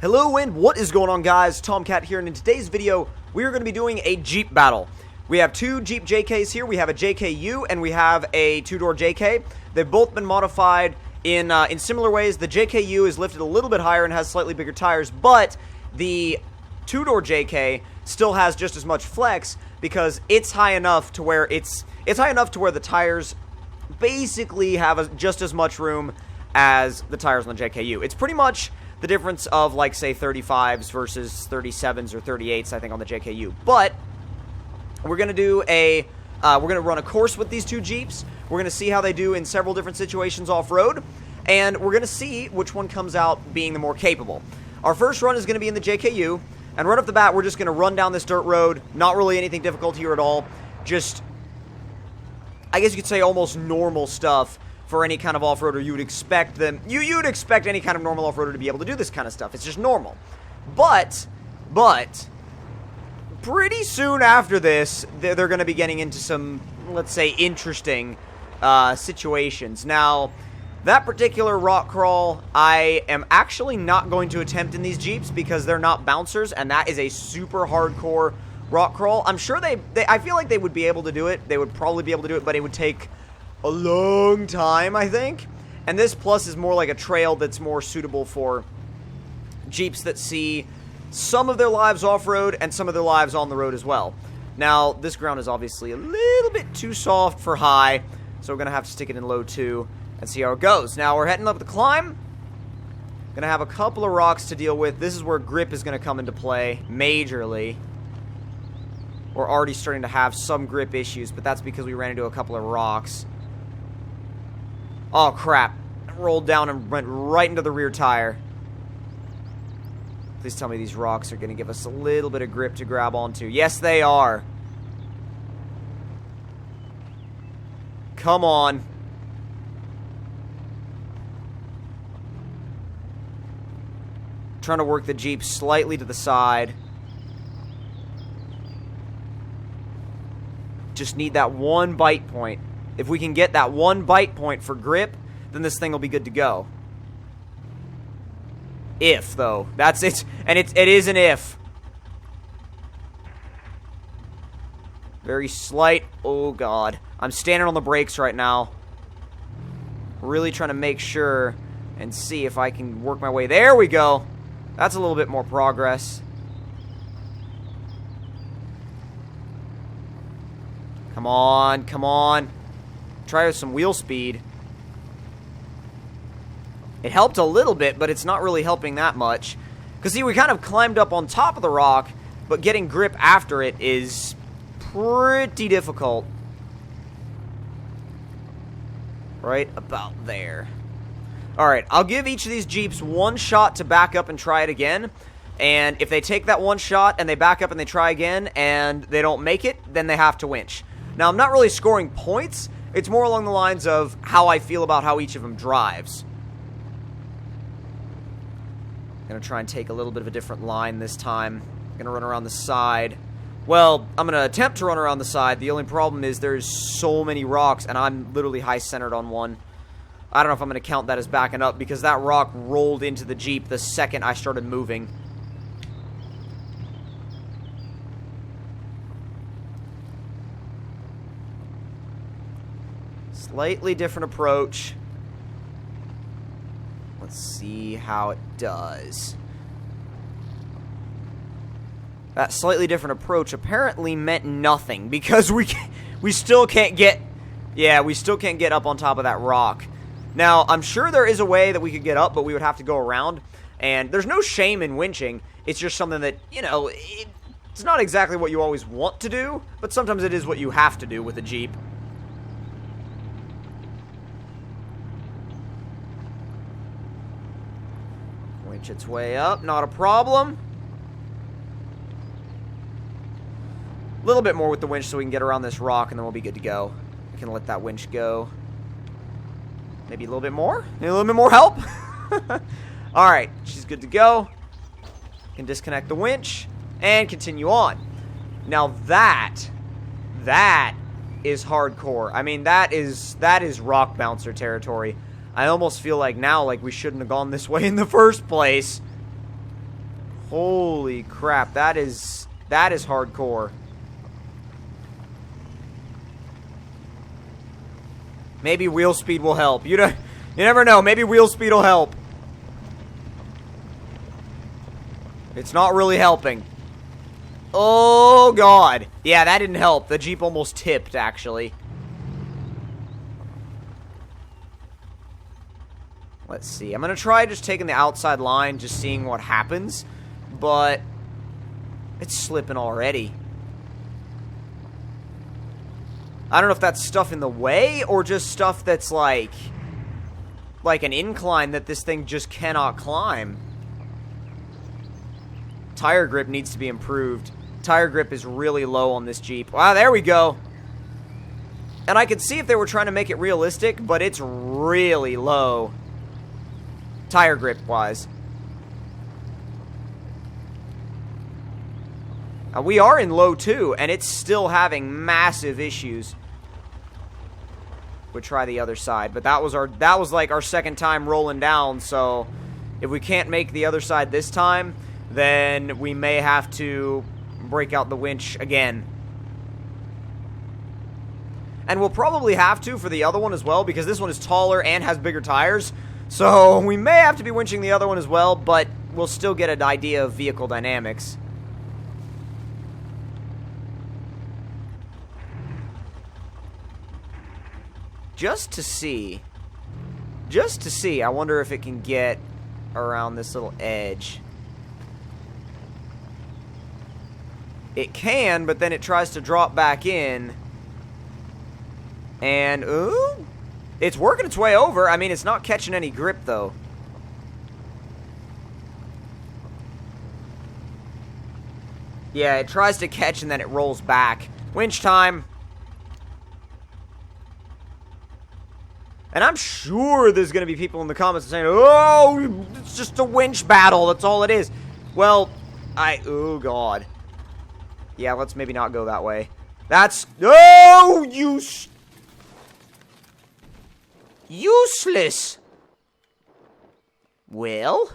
Hello and what is going on, guys? Tomcat here, and in today's video we are going to be doing a Jeep battle. We have two Jeep JKs here. We have a JKU and we have a two-door JK. They've both been modified in similar ways. The JKU is lifted a little bit higher and has slightly bigger tires, but the two-door JK still has just as much flex because it's high enough to where it's high enough to where the tires basically have just as much room as the tires on the JKU. It's pretty much the difference of, like, say 35s versus 37s or 38s, I think, on the JKU. But we're gonna do we're gonna run a course with these two Jeeps. We're gonna see how they do in several different situations off-road, and we're gonna see which one comes out being the more capable. Our first run is gonna be in the JKU, and right off the bat, we're just gonna run down this dirt road. Not really anything difficult here at all. Just, I guess you could say, almost normal stuff for any kind of off-roader. You would expect them, you'd expect any kind of normal off-roader to be able to do this kind of stuff. It's just normal. But pretty soon after this, they're going to be getting into some, let's say, interesting situations. Now, that particular rock crawl, I am actually not going to attempt in these Jeeps because they're not bouncers, and that is a super hardcore rock crawl. I'm sure I feel like they would be able to do it. They would probably be able to do it, but it would take a long time, I think. And this plus is more like a trail that's more suitable for Jeeps that see some of their lives off-road and some of their lives on the road as well. Now, this ground is obviously a little bit too soft for high, so we're going to have to stick it in low 2 and see how it goes. Now, we're heading up the climb. Going to have a couple of rocks to deal with. This is where grip is going to come into play majorly. We're already starting to have some grip issues, but that's because we ran into a couple of rocks. Oh, crap. I rolled down and went right into the rear tire. Please tell me these rocks are going to give us a little bit of grip to grab onto. Yes, they are. Come on. Trying to work the Jeep slightly to the side. Just need that one bite point. If we can get that one bite point for grip, then this thing will be good to go. If, though. That's it. And it is an if. Very slight. Oh, God. I'm standing on the brakes right now. Really trying to make sure and see if I can work my way. There we go. That's a little bit more progress. Come on, come on. Try with some wheel speed. It helped a little bit, but it's not really helping that much. Because, see, we kind of climbed up on top of the rock, but getting grip after it is pretty difficult. Right about there. Alright, I'll give each of these Jeeps one shot to back up and try it again. And if they take that one shot and they back up and they try again and they don't make it, then they have to winch. Now, I'm not really scoring points. It's more along the lines of how I feel about how each of them drives. I'm going to try and take a little bit of a different line this time. I'm going to run around the side. Well, I'm going to attempt to run around the side. The only problem is there's so many rocks, and I'm literally high-centered on one. I don't know if I'm going to count that as backing up because that rock rolled into the Jeep the second I started moving. Slightly different approach. Let's see how it does. That slightly different approach apparently meant nothing because we still can't get, yeah, we still can't get up on top of that rock. Now, I'm sure there is a way that we could get up, but we would have to go around. And there's no shame in winching. It's just something that, you know, it's not exactly what you always want to do, but sometimes it is what you have to do with a Jeep. Winch its way up, not a problem. A little bit more with the winch so we can get around this rock and then we'll be good to go. We can let that winch go. Maybe a little bit more? Maybe a little bit more help? Alright, she's good to go. Can disconnect the winch and continue on. Now that is hardcore. I mean, that is rock bouncer territory. I almost feel like now, like, we shouldn't have gone this way in the first place. Holy crap, that is hardcore. Maybe wheel speed will help. You never know. Maybe wheel speed will help. It's not really helping. Oh, God. Yeah, that didn't help. The Jeep almost tipped, actually. Let's see. I'm going to try just taking the outside line, just seeing what happens. But it's slipping already. I don't know if that's stuff in the way or just stuff that's like an incline that this thing just cannot climb. Tire grip needs to be improved. Tire grip is really low on this Jeep. Wow, there we go. And I could see if they were trying to make it realistic, but it's really low. Tire grip wise. We are in low 2, and it's still having massive issues. We'll try the other side, but that was like our second time rolling down, so if we can't make the other side this time, then we may have to break out the winch again. And we'll probably have to for the other one as well, because this one is taller and has bigger tires, so we may have to be winching the other one as well, but we'll still get an idea of vehicle dynamics. Just to see, I wonder if it can get around this little edge. It can, but then it tries to drop back in. And, ooh, it's working its way over. I mean, it's not catching any grip, though. Yeah, it tries to catch and then it rolls back. Winch time. And I'm sure there's going to be people in the comments saying, oh, it's just a winch battle. That's all it is. Well, oh, God. Yeah, let's maybe not go that way. That's, oh, useless. Well,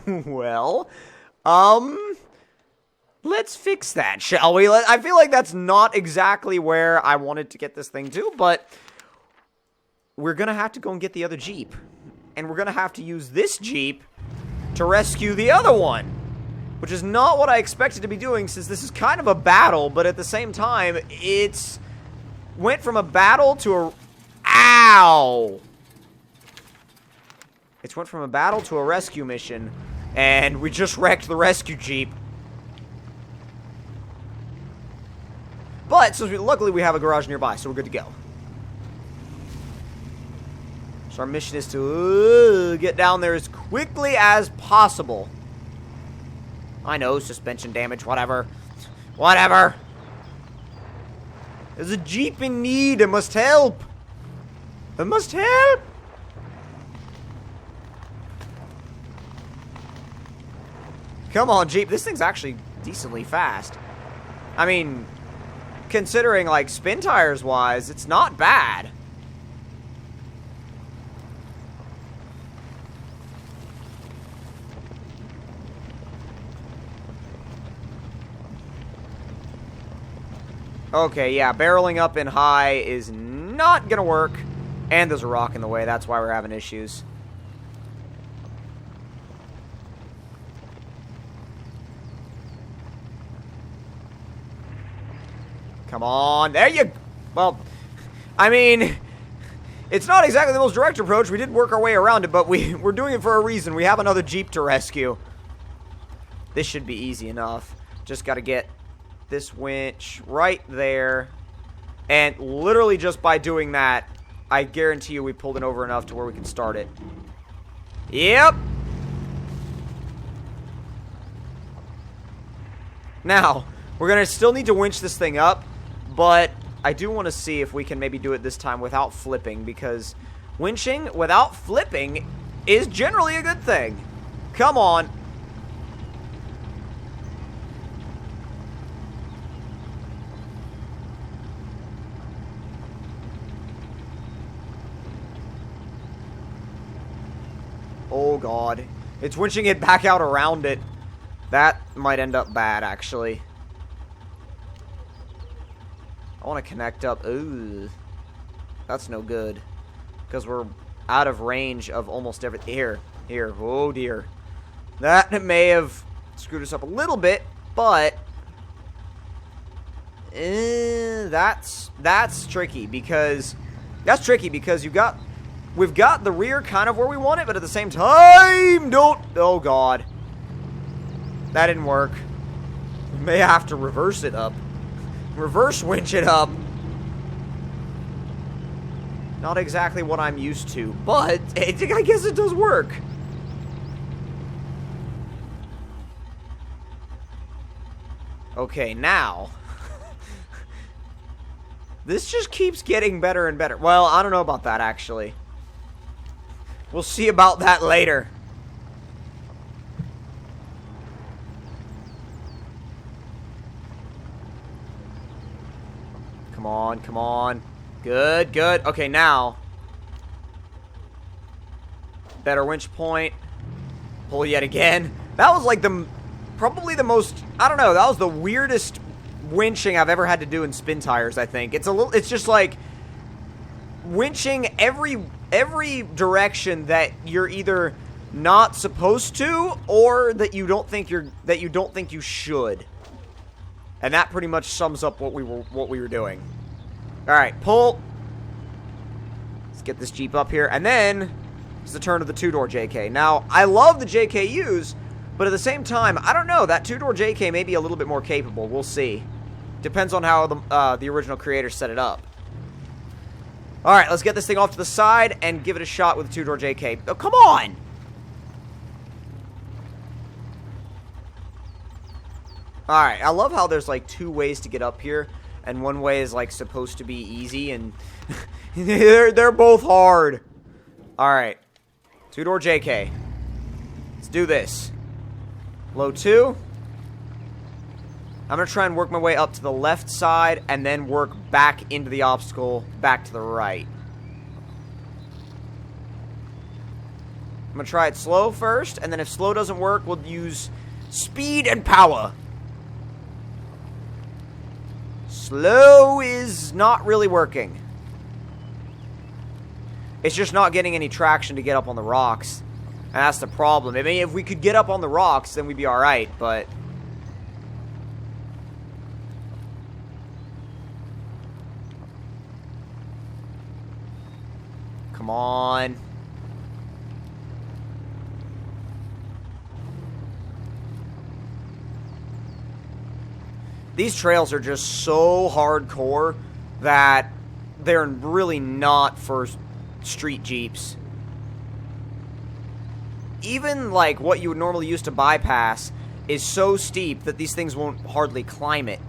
well, let's fix that, shall we? I feel like that's not exactly where I wanted to get this thing to, but we're going to have to go and get the other Jeep. And we're going to have to use this Jeep to rescue the other one. Which is not what I expected to be doing, since this is kind of a battle, but at the same time, it's went from a battle to a... Ow! It's went from a battle to a rescue mission, and we just wrecked the rescue Jeep. But, so luckily we have a garage nearby, so we're good to go. So our mission is to get down there as quickly as possible. I know, suspension damage, whatever. Whatever. There's a Jeep in need. It must help. It must help. Come on, Jeep. This thing's actually decently fast. I mean, considering, like, spin tires wise, it's not bad. Okay, yeah, barreling up in high is not gonna work. And there's a rock in the way, that's why we're having issues. Come on, there you... Well, I mean, it's not exactly the most direct approach. We did work our way around it, but we're doing it for a reason. We have another Jeep to rescue. This should be easy enough. Just gotta get this winch right there, and literally just by doing that, I guarantee you we pulled it over enough to where we can start it. Yep. Now, we're gonna still need to winch this thing up, but I do want to see if we can maybe do it this time without flipping, because winching without flipping is generally a good thing. Come on. Oh, God. It's winching it back out around it. That might end up bad, actually. I want to connect up. Ooh. That's no good. Because we're out of range of almost everything. Here. Oh, dear. That may have screwed us up a little bit, but... that's tricky because... That's tricky because we've got the rear kind of where we want it, but at the same time, oh god. That didn't work. We may have to reverse it up. Reverse winch it up. Not exactly what I'm used to, but I guess it does work. Okay, now... This just keeps getting better and better. Well, I don't know about that, actually. We'll see about that later. Come on, come on. Good, good. Okay, now. Better winch point. Pull yet again. That was like probably the most, I don't know, that was the weirdest winching I've ever had to do in spin tires, I think. It's just like winching every direction that you're either not supposed to or that you don't think you should. And that pretty much sums up what we were doing. All right, pull. Let's get this Jeep up here, and then it's the turn of the two-door JK. Now, I love the JKUs, but at the same time, I don't know, that two-door JK may be a little bit more capable. We'll see. Depends on how the original creator set it up. All right, let's get this thing off to the side and give it a shot with the two-door JK. Oh, come on! All right, I love how there's like two ways to get up here, and one way is like supposed to be easy, and they're both hard. All right, two-door JK. Let's do this. Low 2. I'm going to try and work my way up to the left side and then work back into the obstacle, back to the right. I'm going to try it slow first, and then if slow doesn't work, we'll use speed and power. Slow is not really working. It's just not getting any traction to get up on the rocks. And that's the problem. I mean, if we could get up on the rocks, then we'd be alright, but... Come on. These trails are just so hardcore that they're really not for street Jeeps. Even like what you would normally use to bypass is so steep that these things won't hardly climb it.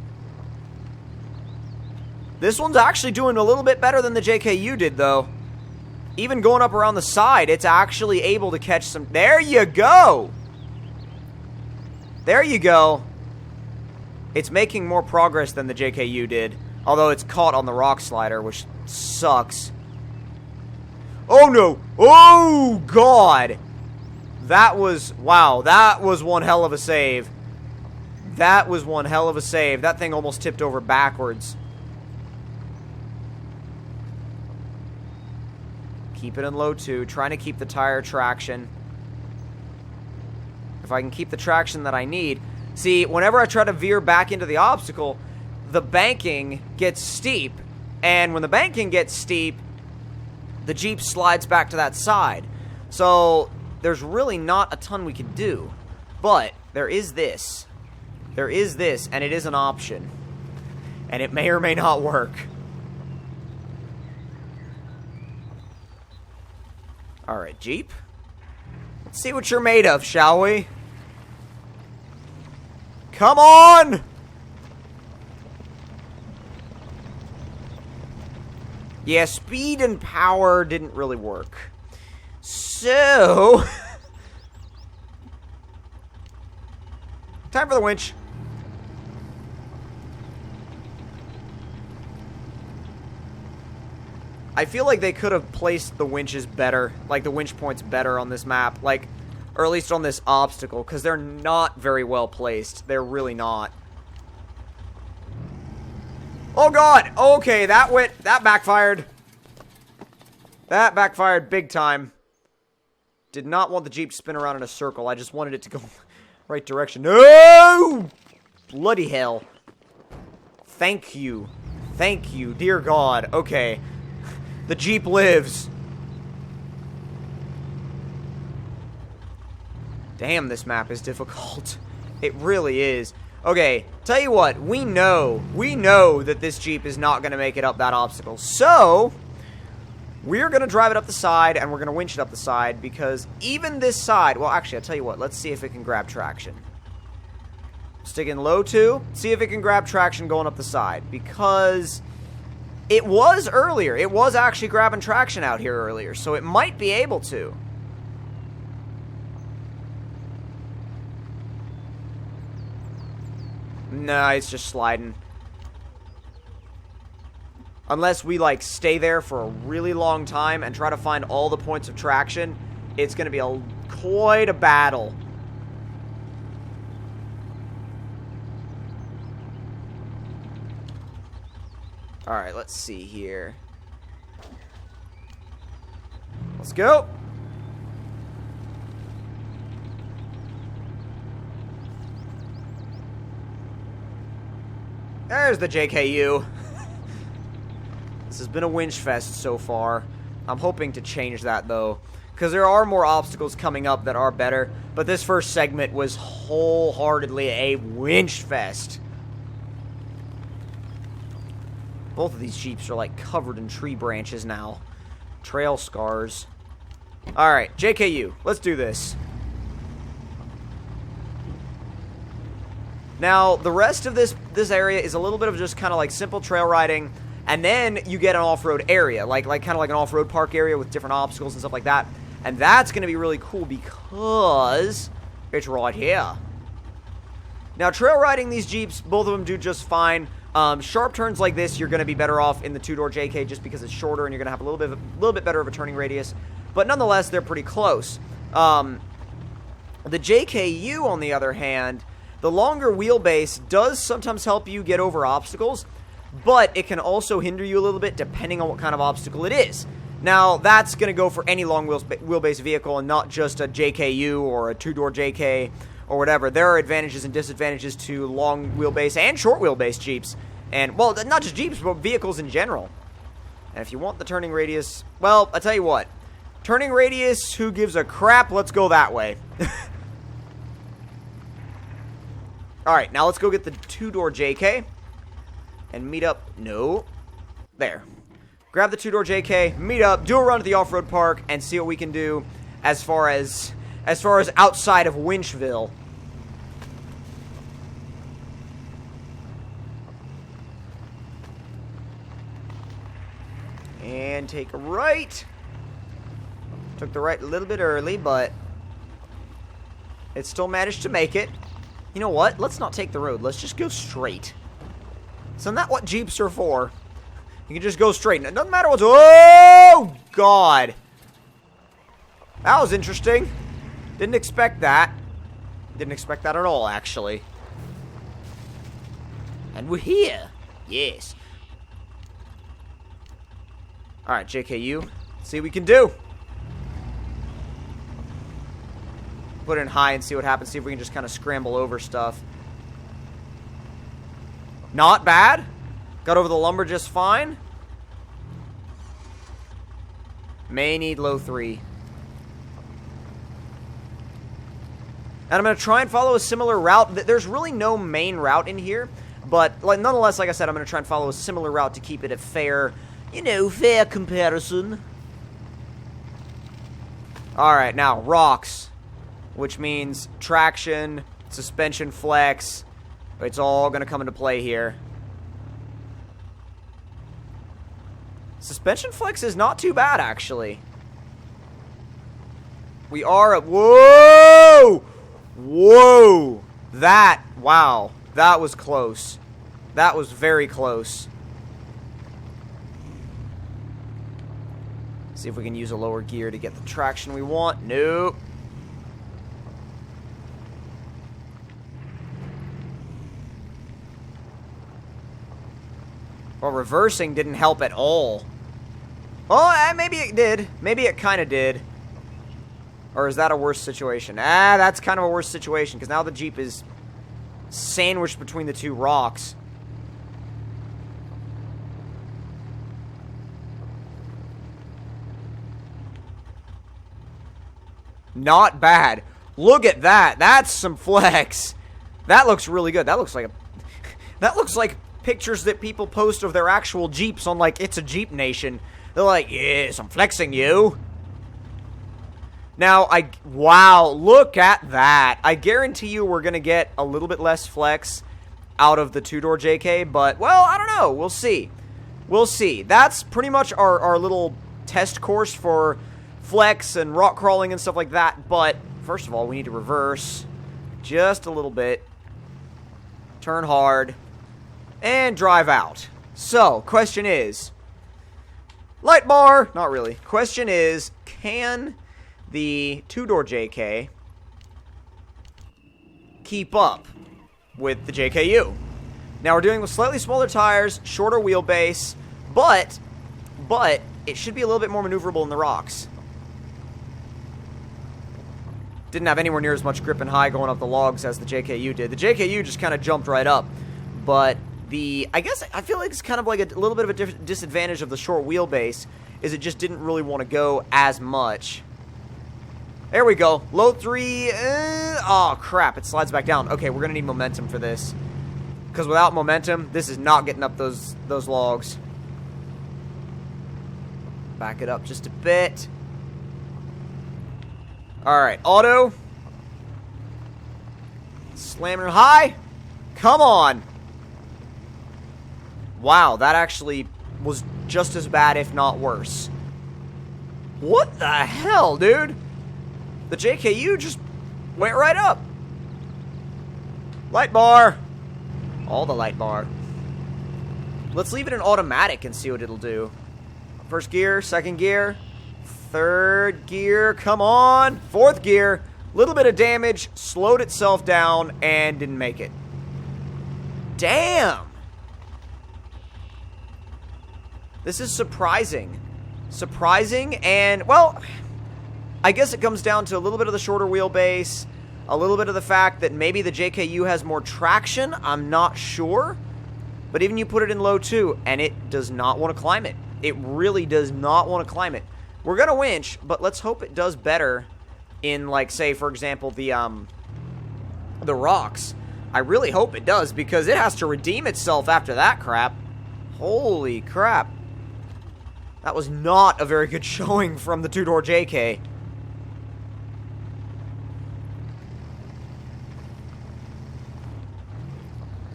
This one's actually doing a little bit better than the JKU did, though. Even going up around the side, it's actually able to catch some... There you go! There you go. It's making more progress than the JKU did. Although it's caught on the rock slider, which sucks. Oh, no! Oh, God! That was... Wow, that was one hell of a save. That was one hell of a save. That thing almost tipped over backwards. Keep it in low 2. Trying to keep the tire traction. If I can keep the traction that I need. See, whenever I try to veer back into the obstacle, the banking gets steep. And when the banking gets steep, the Jeep slides back to that side. So, there's really not a ton we can do. But, there is this. There is this, and it is an option. And it may or may not work. Alright, Jeep. Let's see what you're made of, shall we? Come on! Yeah, speed and power didn't really work. So... time for the winch. I feel like they could have placed the winches better, like the winch points better on this map. Like, Or at least on this obstacle, because they're not very well placed. They're really not. Oh god! Okay, that backfired. That backfired big time. Did not want the Jeep to spin around in a circle. I just wanted it to go right direction. No! Bloody hell. Thank you. Thank you, dear God. Okay. The Jeep lives. Damn, this map is difficult. It really is. Okay, tell you what, we know that this Jeep is not going to make it up that obstacle. So, we're going to drive it up the side, and we're going to winch it up the side, because even this side, well, actually, I'll tell you what, let's see if it can grab traction. Stick in low 2, see if it can grab traction going up the side, because it was earlier. It was actually grabbing traction out here earlier, so it might be able to. Nah, it's just sliding. Unless we, like, stay there for a really long time and try to find all the points of traction, it's going to be quite a battle. Alright, let's see here. Let's go! There's the JKU. This has been a winch fest so far. I'm hoping to change that, though, because there are more obstacles coming up that are better, but this first segment was wholeheartedly a winch fest. Both of these Jeeps are, like, covered in tree branches now. Trail scars. Alright, JKU, let's do this. Now, the rest of this area is a little bit of just kind of like simple trail riding, and then you get an off-road area, like kind of like an off-road park area with different obstacles and stuff like that. And that's going to be really cool because it's right here. Now, trail riding these Jeeps, both of them do just fine. Sharp turns like this, you're going to be better off in the two-door JK just because it's shorter and you're going to have a little bit better of a turning radius. But nonetheless, they're pretty close. The JKU, on the other hand, the longer wheelbase does sometimes help you get over obstacles, but it can also hinder you a little bit depending on what kind of obstacle it is. Now, that's going to go for any long wheelbase vehicle and not just a JKU or a two-door JK or whatever. There are advantages and disadvantages to long wheelbase and short wheelbase Jeeps. And, well, not just Jeeps, but vehicles in general. And if you want the turning radius, well, I tell you what. Turning radius, who gives a crap? Let's go that way. Alright, now let's go get the two-door JK and meet up. No. There. Grab the two-door JK, meet up, do a run to the off-road park, and see what we can do as far as outside of Winchville. And take a right. Took the right a little bit early, but it still managed to make it. You know what? Let's not take the road. Let's just go straight. Isn't that what Jeeps are for? You can just go straight. It doesn't matter what's... Oh, God. That was interesting. Didn't expect that. Didn't expect that at all, actually. And we're here. Yes. Alright, JKU. Let's see what we can do. Put it in high and see what happens. See if we can just kind of scramble over stuff. Not bad. Got over the lumber just fine. May need low 3. And I'm going to try and follow a similar route. There's really no main route in here. But nonetheless, like I said, I'm going to try and follow a similar route to keep it a fair, you know, fair comparison. Alright, now, rocks. Which means traction, suspension flex. It's all going to come into play here. Suspension flex is not too bad, actually. We are at... Whoa! Whoa! Wow. That was close. That was very close. See if we can use a lower gear to get the traction we want. Nope. Well, reversing didn't help at all. Oh, maybe it did. Maybe it kind of did. Or is that a worse situation? That's kind of a worse situation, because now the Jeep is sandwiched between the two rocks. Not bad. Look at that. That's some flex. That looks really good. That looks like that looks like pictures that people post of their actual Jeeps on, like, It's a Jeep Nation. They're like, yes, I'm flexing you. Now, wow, look at that. I guarantee you we're going to get a little bit less flex out of the two-door JK, but, well, I don't know. We'll see. We'll see. That's pretty much our little test course for flex and rock crawling and stuff like that, but first of all, we need to reverse just a little bit, turn hard, and drive out. So, question is, light bar, not really. Question is, can the two-door JK keep up with the JKU? Now, we're doing with slightly smaller tires, shorter wheelbase, but it should be a little bit more maneuverable in the rocks. Didn't have anywhere near as much grip and high going up the logs as the JKU did. The JKU just kind of jumped right up. But I feel like it's kind of like a little bit of a disadvantage of the short wheelbase, is it just didn't really want to go as much. There we go. Low 3. Oh, crap. It slides back down. Okay, we're going to need momentum for this. Because without momentum, this is not getting up those logs. Back it up just a bit. Alright, auto. Slamming high. Come on. Wow, that actually was just as bad, if not worse. What the hell, dude? The JKU just went right up. Light bar. All the light bar. Let's leave it in automatic and see what it'll do. First gear, second gear. Third gear, come on. Fourth gear, little bit of damage, slowed itself down, and didn't make it. Damn. This is surprising. Surprising, and, well, I guess it comes down to a little bit of the shorter wheelbase, a little bit of the fact that maybe the JKU has more traction. I'm not sure. But even you put it in low 2, and it does not want to climb it. It really does not want to climb it. We're going to winch, but let's hope it does better in, like, say, for example, the rocks. I really hope it does, because it has to redeem itself after that crap. Holy crap. That was not a very good showing from the two-door JK.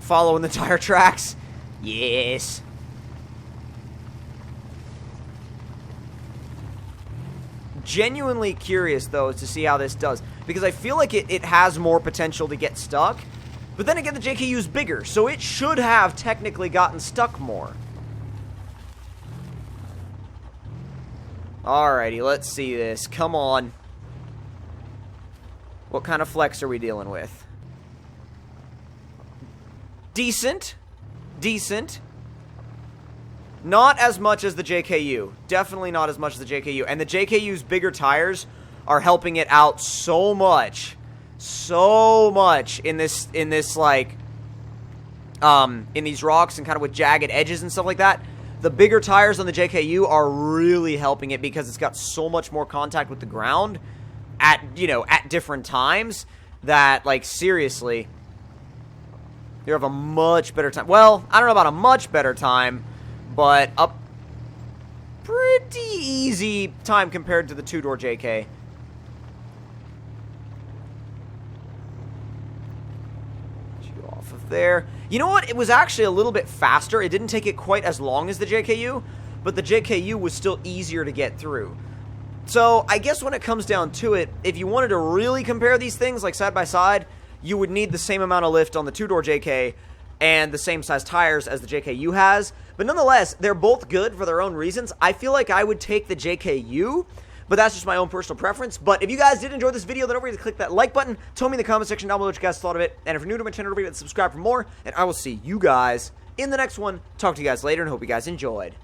Following the tire tracks. Yes. Genuinely curious, though, to see how this does, because I feel like it has more potential to get stuck, but then again, the JKU is bigger, so it should have technically gotten stuck more. Alrighty, let's see this. Come on. What kind of flex are we dealing with? Decent. Decent. Not as much as the JKU. Definitely not as much as the JKU. And the JKU's bigger tires are helping it out so much. So much in this like, in these rocks and kind of with jagged edges and stuff like that. The bigger tires on the JKU are really helping it because it's got so much more contact with the ground at, at different times that, like, seriously, you have a much better time. Well, I don't know about a much better time, but a pretty easy time compared to the two-door JK. Get you off of there. You know what? It was actually a little bit faster. It didn't take it quite as long as the JKU, but the JKU was still easier to get through. So, I guess when it comes down to it, if you wanted to really compare these things, like side by side, you would need the same amount of lift on the two-door JK and the same size tires as the JKU has. But nonetheless, they're both good for their own reasons. I feel like I would take the JKU, but that's just my own personal preference. But if you guys did enjoy this video, then don't forget to click that like button. Tell me in the comment section down below what you guys thought of it. And if you're new to my channel, don't forget to subscribe for more. And I will see you guys in the next one. Talk to you guys later and hope you guys enjoyed.